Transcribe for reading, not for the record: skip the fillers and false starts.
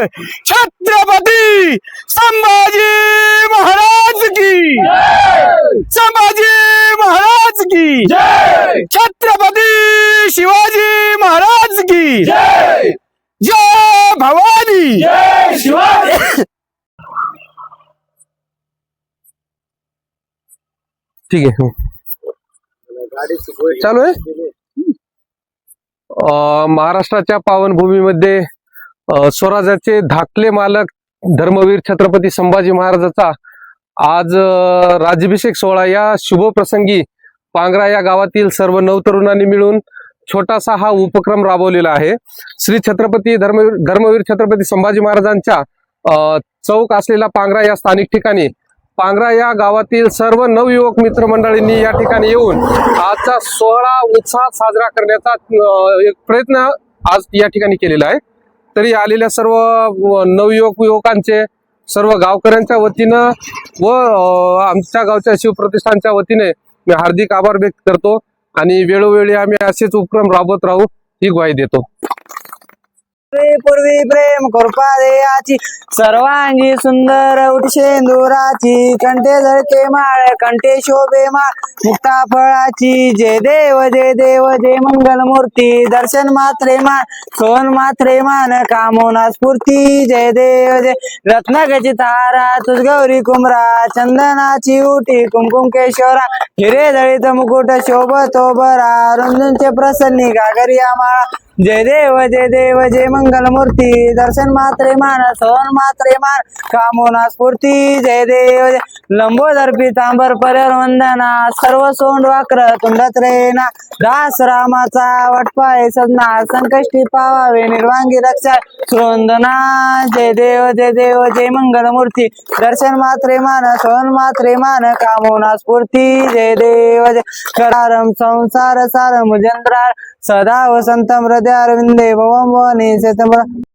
छत्रपती संभाजी महाराज की संभाजी महाराज की छत्रपती शिवाजी महाराज की जय भवानी जय शिवाजी। ठीक आहे चालू आहे। महाराष्ट्राच्या पावनभूमीमध्ये स्वराज्याचे धाकले मालक धर्मवीर छत्रपती संभाजी महाराजाचा आज राज्याभिषेक सोहळा या शुभ प्रसंगी पांगरा या गावातील सर्व नवतरुणांनी मिळून छोटासा हा उपक्रम राबवलेला आहे। श्री छत्रपती धर्मवीर छत्रपती संभाजी महाराजांच्या चौक असलेला पांगरा या स्थानिक ठिकाणी पांगरा या गावातील सर्व नवयुवक मित्रमंडळींनी या ठिकाणी येऊन आजचा सोहळा उत्साहात साजरा करण्याचा एक प्रयत्न आज या ठिकाणी केलेला आहे। तरी आलेल्या सर्व युवकांचे सर्व गावकऱ्यांच्या वतीनं व आमच्या गावच्या शिवप्रतिष्ठानच्या वतीने मी हार्दिक आभार व्यक्त करतो आणि वेळोवेळी आम्ही असेच उपक्रम राबवत राहू ही ग्वाही देतो। पूर्वी प्रेम कृपा देयाची सर्वांगी सुंदर उठशेंदुराची कंठे झळके माळ कंठे शोभे माळ मुक्ता फळाची जय देव जय मंगल मूर्ती दर्शन मात्रे मान सोन मात्रे मान कामोना स्फूर्ती जय देव जय रत्नागची तारा तुझ गौरी कुमरा चंदनाची उटी कुमकुम केशोरा हिरे जळीत मुकुट शोभतो बरा रुंदूंचे प्रसन्नी गागरिया माळा जय देव जय मंगल मूर्ती दर्शन मात्रे मान सोन मात्रे मान कामोना स्फूर्ती जय देव जय लंबोदर पितांबर परिवर वंदना सर्व सोंड वाक्र तुंडत रेना दास रामाचा वटपाय सदना संकष्टी पावावे निर्वांगी रक्षा सुरंदना जय देव जय मंगल मूर्ती दर्शन मात्रे मान सोन मात्रे मान कामोना स्फूर्ती जय देव जय करारम संसार सार मुजंद्रार सदा वसंतम हृदय अरविंदे भवम भवानी